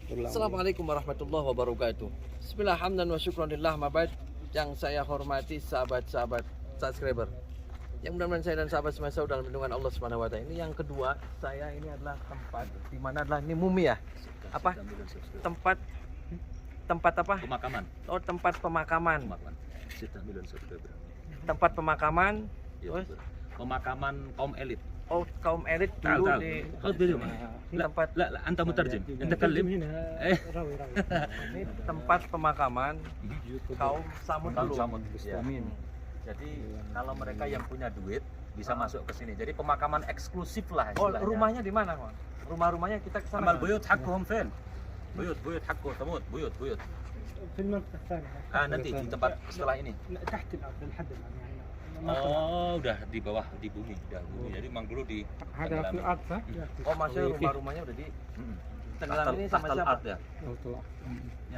Assalamualaikum warahmatullahi wabarakatuh. Bismillah, hamdan wa syukranillah, mabad. Yang saya hormati sahabat-sahabat subscriber, yang mudah-mudahan saya dan sahabat semua dalam lindungan Allah Subhanahu wa taala. Ini yang kedua, saya ini adalah tempat di mana adalah ini mumi ya. Apa? Tempat apa? Pemakaman. Oh, tempat pemakaman. Tempat pemakaman. Terus Pemakaman kaum elit. oh, kaum elit dulu تعال di خذ فيديو tempat لا أنت مترجم أنت تكلم إيه ini tempat pemakaman kaum Samud Kaum dulu. Samud. Ya. Jadi kalau mereka yang punya duit bisa masuk ke sini. Jadi pemakaman eksklusif lah Oh, istilahnya. rumahnya di mana, Bang? Rumah-rumahnya kita ke sana. أما البيوت حقهم فين؟ بيوت حقه تموت بيوت في المنطقة الثانية. nanti di tempat setelah ini. لا، تحت الأرض لحد الآن يعني. Oh, udah di bawah di bumi, udah bumi. Jadi memang dulu di هذا في الأرض صح؟ Oh, maksudnya rumah-rumahnya udah di tenggelam ini sama siapa? الأرض ya. طلع.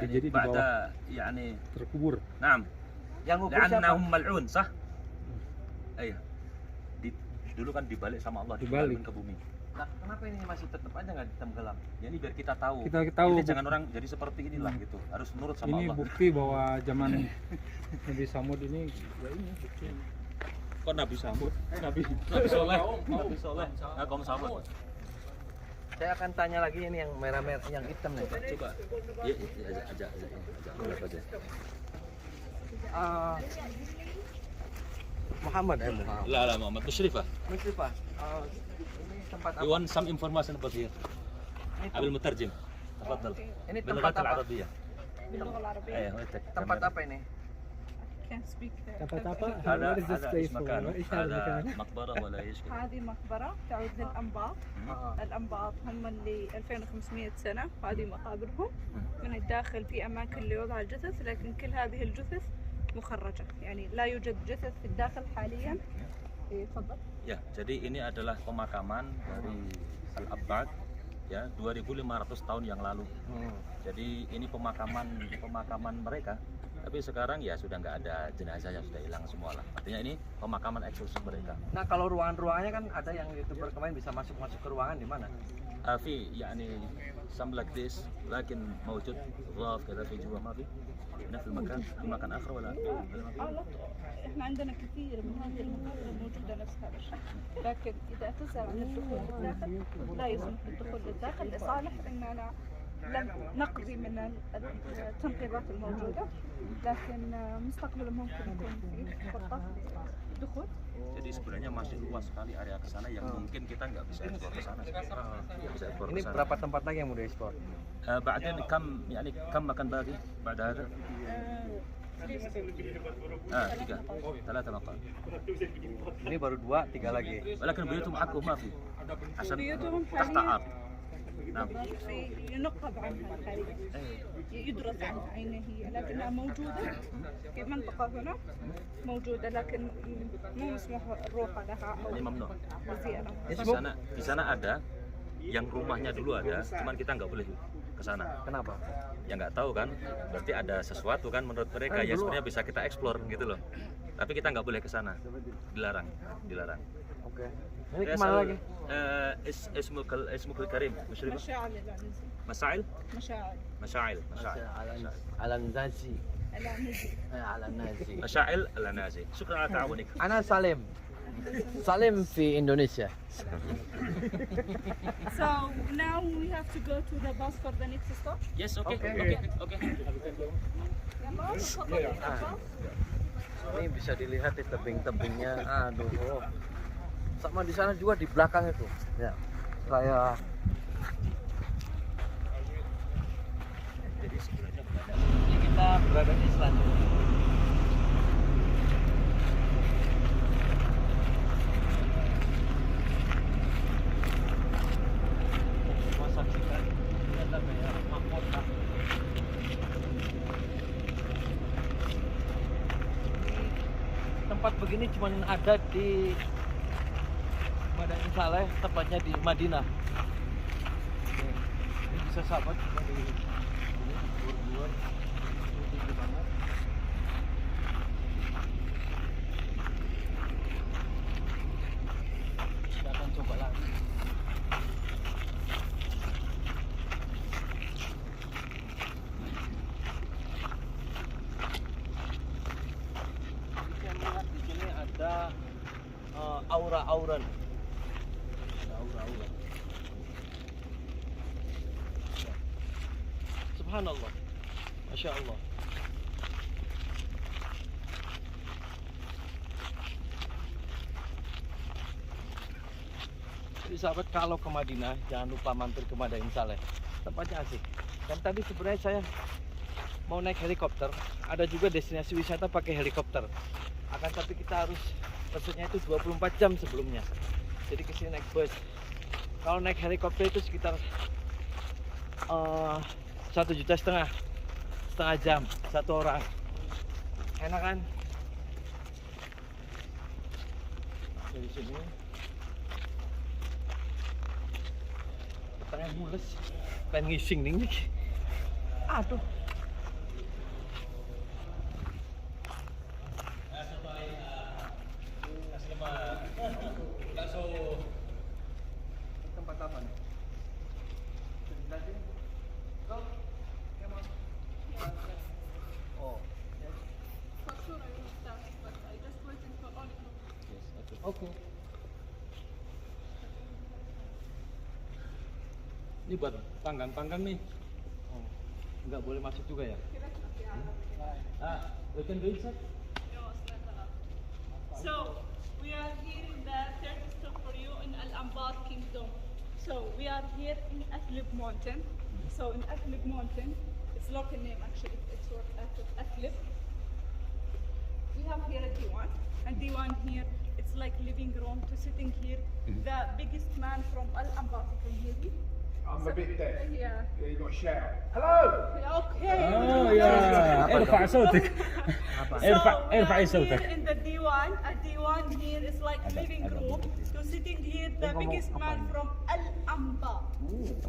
يعني Jadi di بعد bawah. يعني terkubur. نعم Yang ngukur siapa? لأنهم ملعون صح؟ Iya. Dulu kan dibalik sama Allah, Dibalik. dibalik ke bumi. Nah, kenapa ini masih tetap aja nggak tenggelam? Ya ini biar kita tahu. Kita tahu. Jadi jangan orang jadi seperti inilah gitu. Harus nurut sama Ini Allah. bukti bahwa zaman Nabi Samud ini ya ini bukti. Kok Nabi Samud? Nabi Soleh. Nabi Soleh. Nah, kaum Samud. Saya akan tanya lagi ini yang merah-merah, yang hitam nih. Coba. Ya, aja. Lihat aja. Ah, Muhammad. لا Muhammad Musyrifah. Musrifah. Ini tempat apa? You want some information about here? Ini, قبل المترجم. تفضل. ini tempat باللغة apa? العربية. باللغة العربية. ايه ويتك. Tempat apa ini? Can't speak. tempat apa? هذا What is this هذا place ايش for? مكانه؟ ايش هذا هذا المكان؟ مقبرة ولا ايش كده؟ هذه مقبرة تعود للأنباط. الأنباط هم اللي 2500 سنة، وهذه مقابرهم. من الداخل في أماكن لوضع الجثث، لكن كل هذه الجثث مخرجة، يعني لا يوجد جثث في الداخل حاليا. إيه، تفضل. Ya, jadi ini adalah pemakaman dari Al-Abbad ya 2500 tahun yang lalu. Jadi ini pemakaman mereka. Tapi sekarang ya sudah nggak ada jenazahnya, sudah hilang semua lah. Artinya ini pemakaman eksklusif mereka. Nah, kalau ruangan-ruangannya kan ada yang YouTuber kemarin bisa masuk ke ruangan di mana? في يعني some like this لكن موجود غرف كذا في جوا ما في هنا في المكان آخر ولا في المكان؟ لا، احنا عندنا كثير من هذه المقابر موجودة نفس هذا الشيء، لكن إذا تسأل عن الدخول للداخل لا يسمح بالدخول للداخل لصالح أننا لم نقضي من التنقيبات الموجودة، لكن مستقبلا ممكن يكون في خطة دخول. Jadi sebenarnya masih luas sekali area ke sana yang mungkin kita nggak bisa ekspor ke sana. Nggak bisa ekspor Ini ke sana. berapa tempat lagi yang mau diekspor? بعدين كم يعني كم مكان باقي بعد هذا؟ tiga, ثلاثة مقام. Ini baru 2, 3 lagi. ولكن بيوتهم حقهم ما في عشان بيوتهم تحت حالياً أرض. نعم. ينقب عنها حاليا، يدرس عنها أين هي، لكنها موجودة في منطقة هنا موجودة، لكن مو مسموح الروح لها أو Ini mamnu. الزيارة. Di sana ada yang rumahnya dulu ada, cuman kita nggak boleh ke sana. Kenapa? Ya nggak tahu kan, berarti ada sesuatu kan menurut mereka yang sebenarnya bisa kita eksplor gitu loh. Tapi kita nggak boleh ke sana, dilarang. Oke. Ini Ya, kemana lagi? اسمك الكريم مشرفة مشاعل العنزي. مساعل مشاعل Al-Nazi. العنزي. Al-Nazi. مشاعل النازي. شكرا على تعاونك. Ana Salim. Salim في Indonesia. So now we have to go to the bus for the next stop. Yes, okay. يلا تفضل يا بس. Ini bisa dilihat di tebing-tebingnya. Aduh. Sama di sana juga di belakang itu. Ya. Saya Jadi sebenarnya ini kita berada di selanjutnya. Saksikan ternyata banyak mahkota. Tempat begini cuma ada di Madain Saleh, tepatnya di Madinah. Ini bisa sahabat kita di ini bur-bur tinggi banget. Kita akan coba lagi. aura nih. Ada aura. Subhanallah. Masya Allah. Jadi sahabat, kalau ke Madinah jangan lupa mampir ke Madain Saleh. Tempatnya asik. Dan tadi sebenarnya saya mau naik helikopter. Ada juga destinasi wisata pakai helikopter. Akan tapi kita harus pesennya itu 24 jam sebelumnya. Jadi kesini naik bus. Kalau naik helikopter itu sekitar 1,5 juta, setengah jam satu orang. Enak kan? Dari sini pengen mules, pengen ngising nih. Aduh. Tempat apa nih? Oh. For sure I will start, but I just waiting for all of you. Oke. Ini buat panggang-panggang nih. Oh. Nggak boleh masuk juga ya? We can do inside. So we are here in the third stop for you in Al-Anbar Kingdom. So we are here in Athlib Mountain. So in Athlib Mountain, it's local name actually. It's what Athlib. We have here a diwan, and diwan here it's like living room to sitting here. The biggest man from Al-Anbar, you can hear me. I'm a bit deaf. Yeah. You got to shout. Hello! Okay. Oh ya, ارفع صوتك. ارفع So صوتك. here in the diwan, a diwan here is like living room. So sitting here, the biggest man from Al-Anbar.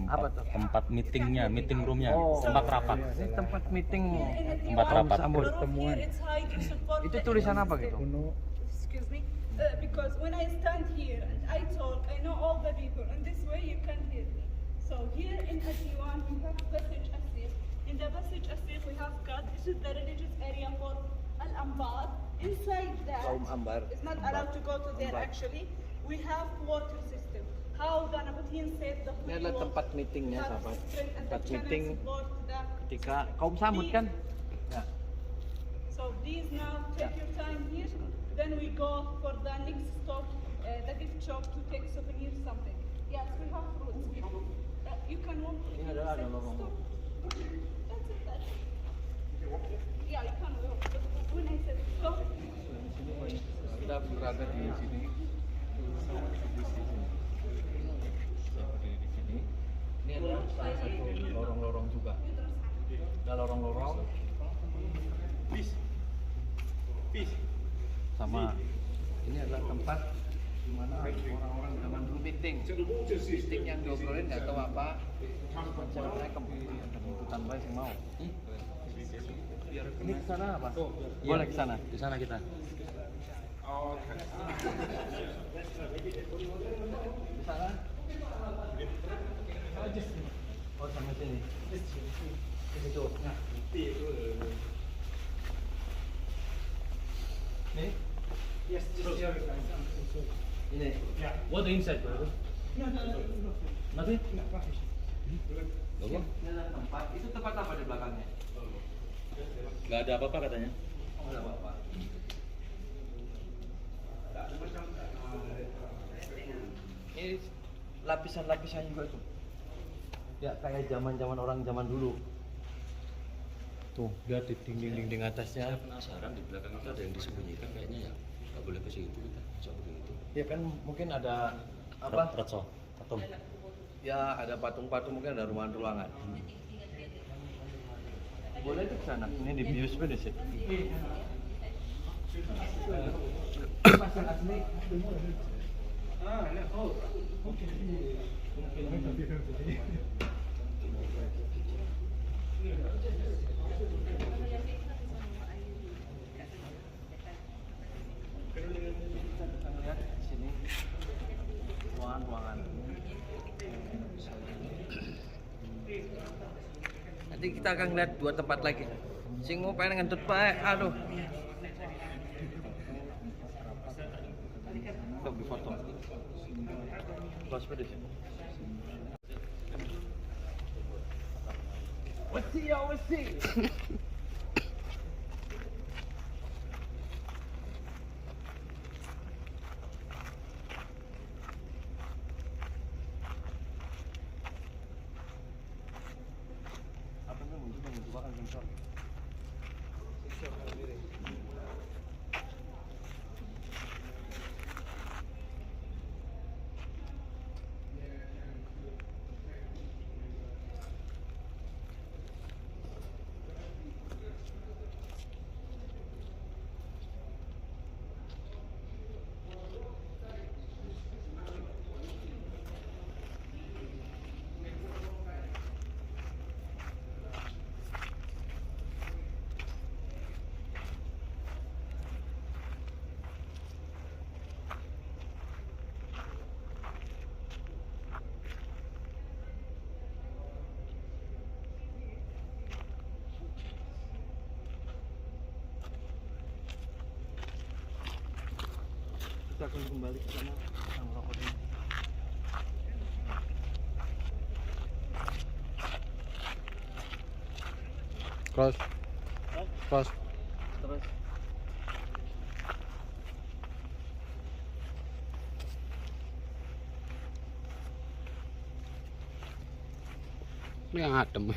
Apa tuh? Tempat meetingnya, meeting roomnya, Oh. tempat rapat. Ini tempat meeting. In the Tempat diwan, rapat. the roof here, it's high to support Itu the tulisan apa gitu? Excuse me. Because when I stand here and I talk, I know all the people, and this way you can hear me. So here in Adiwan, we have Passage Asir. In the Passage Asir, we have God. This is the religious area for Al-Anbar. Inside that, Kaum Ambar. it's not allowed to go to there actually. We have water system. How the Nabatean said the Ini adalah tempat meetingnya, sahabat. Tempat meeting ketika kaum samud kan? Ya. So please now take your time here. Then we go for the next stop, the gift shop to take souvenirs something. Yes, we have fruits here. You can walk. Ini adalah ada lorong. Stop. That's it. That's it. Yeah, you can walk. But when I said stop, Kita berada di sini. Ini adalah salah satu lorong-lorong juga. Ada lorong-lorong. Sama. Ini adalah tempat di mana orang-orang zaman dulu meeting. Meeting yang diobrolin nggak tahu apa. Macam-macam kebutuhan baik yang mau. Ini ke sana apa? Boleh ke sana. Di sana kita. Di sana. Oh, sampai sini. Itu. Nih. Yes, just the other side. Ini. What the inside, bro? Nothing? Ini adalah tempat. Itu tempat apa di belakangnya? Nggak ada apa-apa katanya. Oh, nggak apa-apa. Ini lapisan-lapisan juga tuh. Ya kayak zaman-zaman orang zaman dulu. Tuh, lihat di dinding-dinding atasnya. Penasaran di belakang itu ada yang disembunyikan kayaknya ya. Nggak boleh ke situ kita. Coba begitu. Ya kan mungkin ada apa? Retso, patung. Ya ada patung-patung, mungkin ada ruangan-ruangan. Boleh ke sana. Ini di bius di sini. Pasang asli. Lihat di sini ruangan-ruangan. Nanti kita akan lihat dua tempat lagi. Sing mau pengen ngentut bae, aduh. Tuh di foto. Kelas di sini. Wasi ya wasi. Kita akan kembali ke sana yang rokok ini. Cross. Cross. Terus Ini yang adem.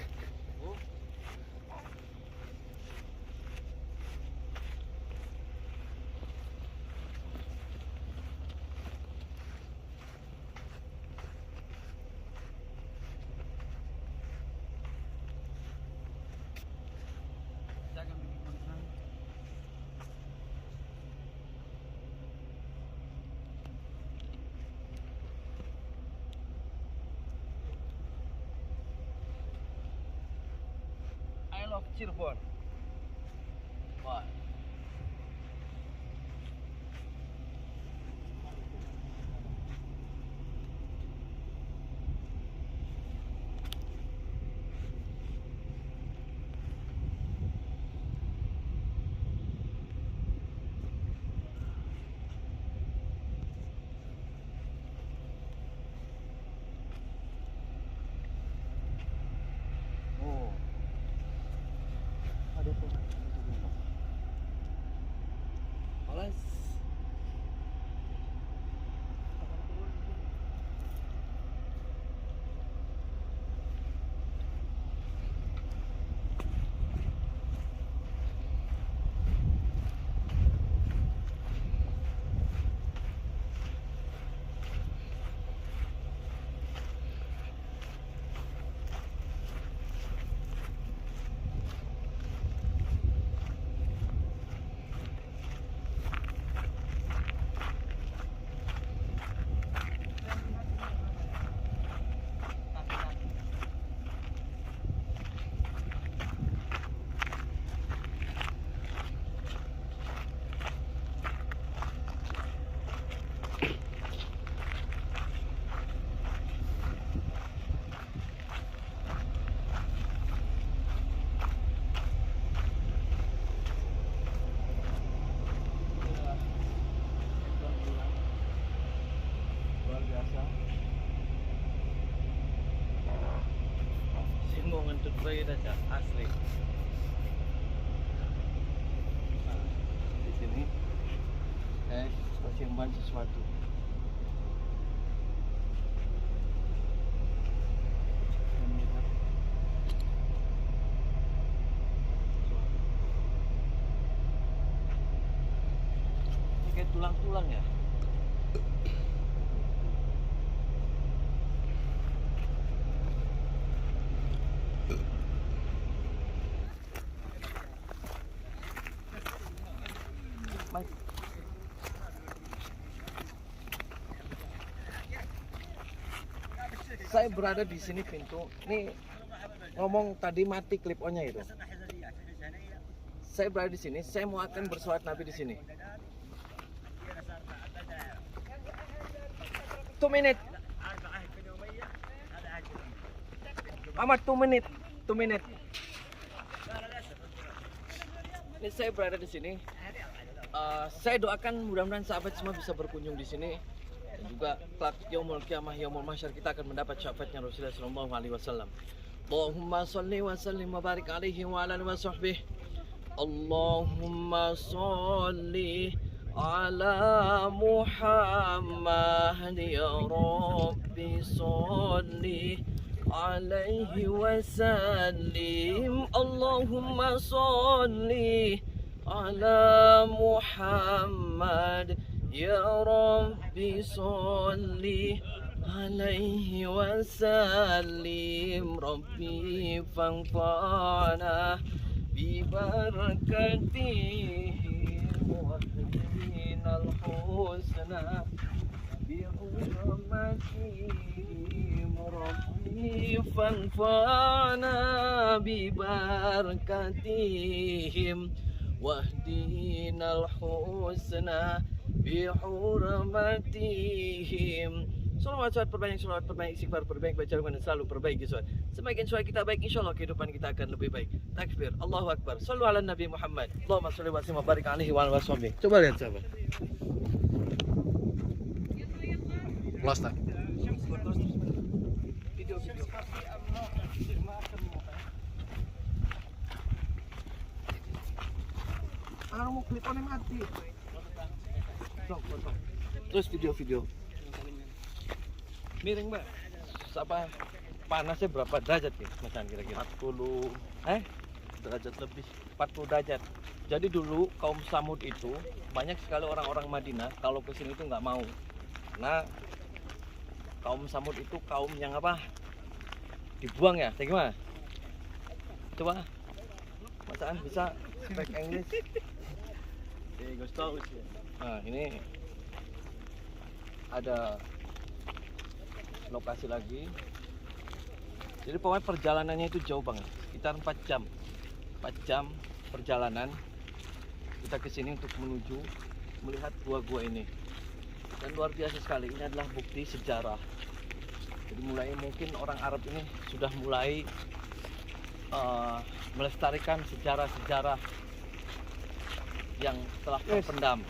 I love Cirebon. Wah. Oh. Ada tuh. Alas. Luar biasa. Si mau ngentut bayi aja asli. Nah, di sini simpan sesuatu. Ini kayak tulang-tulang ya. Mas. Saya berada di sini pintu. Nih ngomong tadi mati clip on-nya itu. Saya berada di sini. Saya mau akan bersolat Nabi di sini. 2 menit. Amat 2 menit. 2 menit. Ini saya berada di sini. Saya doakan mudah-mudahan sahabat semua bisa berkunjung di sini Dan juga kelak yaumul qiyamah, yaumul mahsyar kita akan mendapat syafaatnya Rasulullah sallallahu alaihi wasallam. Allahumma shalli wa sallim wa barik alaihi wa ala alihi wa sahbihi. Allahumma shalli ala Muhammad ya Rabbi shalli alaihi wa sallim. Allahumma shalli ala Muhammad ya Rabbi shalli alaihi wa sallim. Rabbi fanfa'na bi barakatihi wa hadinal husna bi hurmatihi. Rabbi fanfa'na bi barakatihim wahdinal husna bi hurmatihim. Salawat perbanyak, salawat perbanyak, istighfar perbanyak, baca dan selalu perbaiki sholat. Semakin sholat kita baik, insyaallah kehidupan kita akan lebih baik. Takbir, Allahu Akbar. Shallu ala Nabi Muhammad. Allahumma shalli wa sallim wa barik alaihi wa ala washabihi. Coba lihat sahabat. Kelas tak? Kalau mau klip on mati. Terus video-video. Miring mbak. Apa panasnya berapa derajat nih Mas kira-kira? 40 derajat lebih. 40 derajat. Jadi dulu kaum Samud itu banyak sekali orang-orang Madinah kalau kesini itu nggak mau. Karena kaum Samud itu kaum yang apa? Dibuang ya, kayak gimana? Coba, Mas An bisa speak English? Nah ini ada lokasi lagi. Jadi pokoknya perjalanannya itu jauh banget, sekitar 4 jam. 4 jam perjalanan kita ke sini untuk menuju melihat gua-gua ini. Dan luar biasa sekali, ini adalah bukti sejarah. Jadi mulai mungkin orang Arab ini sudah mulai melestarikan sejarah-sejarah yang telah terpendam.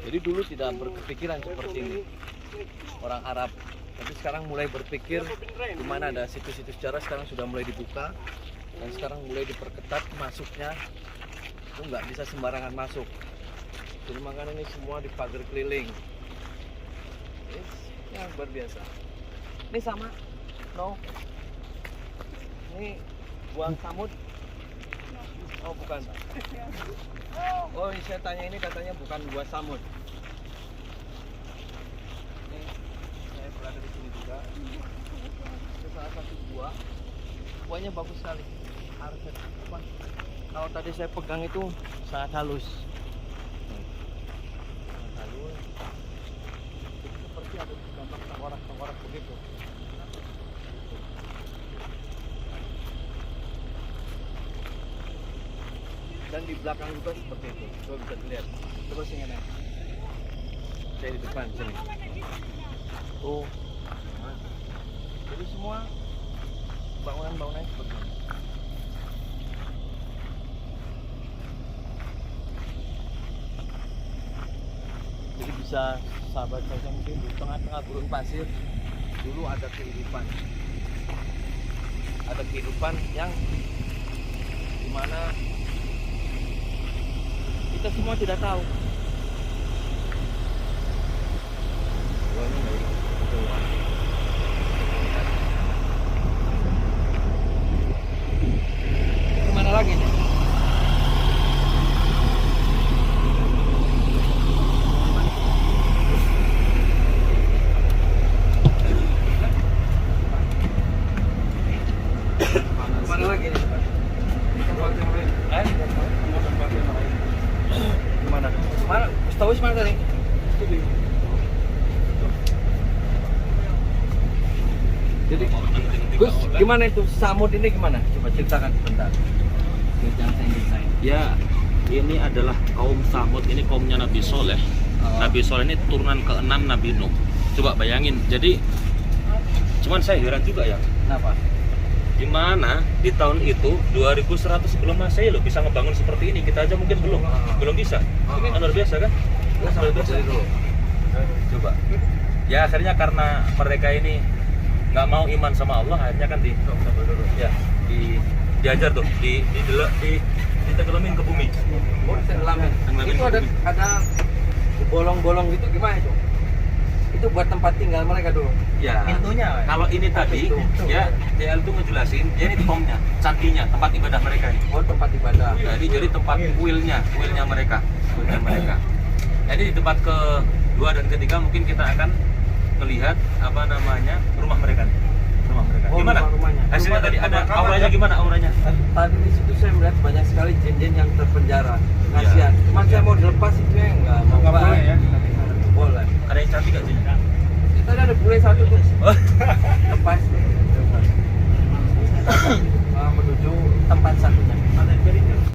Jadi dulu tidak berpikiran seperti ini orang Arab, tapi sekarang mulai berpikir di mana ada situs-situs sejarah sekarang sudah mulai dibuka dan sekarang mulai diperketat masuknya. Itu nggak bisa sembarangan masuk. Jadi makanya ini semua dipagar keliling. Yang luar biasa. Ini sama? No. Ini buang samud? Oh bukan. Oh saya tanya ini katanya bukan buah samud. Ini saya berada di sini juga. Ini salah satu buah. Buahnya bagus sekali. Harusnya apa? Kalau tadi saya pegang itu sangat halus. Halus. Itu seperti ada gambar tengkorak-tengkorak begitu. Dan di belakang juga seperti itu. Coba bisa dilihat. Coba sini nih. Saya di depan sini. Tuh. Nah. Jadi semua bangunan-bangunan seperti ini. Jadi bisa sahabat saya mungkin di tengah-tengah gurun pasir dulu ada kehidupan. Ada kehidupan yang dimana kita semua tidak tahu. Kemana lagi nih? Kemana lagi nih? Mana? Mana? Tahu mana tadi? Jadi, Gus, gimana itu samud ini gimana? Coba ceritakan sebentar. Ya, ini adalah kaum Samud, ini kaumnya Nabi Soleh. Nabi Soleh ini turunan ke-6 Nabi Nuh. Coba bayangin, jadi cuman saya heran juga ya. Kenapa? Di mana di tahun itu 2100 sebelum Masehi loh bisa ngebangun seperti ini. Kita aja mungkin belum bisa. Ini kan luar biasa kan? Luar biasa dulu. Coba. Ya akhirnya karena mereka ini nggak mau iman sama Allah, akhirnya kan diajar tuh, ditenggelamkan ke bumi. Oh, tenggelamin. Tenggelamin Itu ke bumi. ada bolong-bolong gitu gimana itu? Itu buat tempat tinggal mereka dulu. Ya. Kalau ini tadi, ya DL itu ngejelasin, ya ini tomnya, cantinya, tempat ibadah mereka ini. Oh, tempat ibadah. Jadi tempat kuilnya mereka. Jadi di tempat kedua dan ketiga mungkin kita akan melihat rumah mereka nih. Rumah mereka. Oh, Gimana? rumahnya. Hasilnya Rumah tadi dan ada pemakaman auranya ya? gimana auranya? Tadi di situ saya melihat banyak sekali jin-jin yang terpenjara. Iya. Kasihan. Cuman saya mau dilepas itu ya nggak mau. Nggak boleh ya? Boleh. Ada yang cantik gak sih? Tadi ada bule satu tuh Oh, lepas.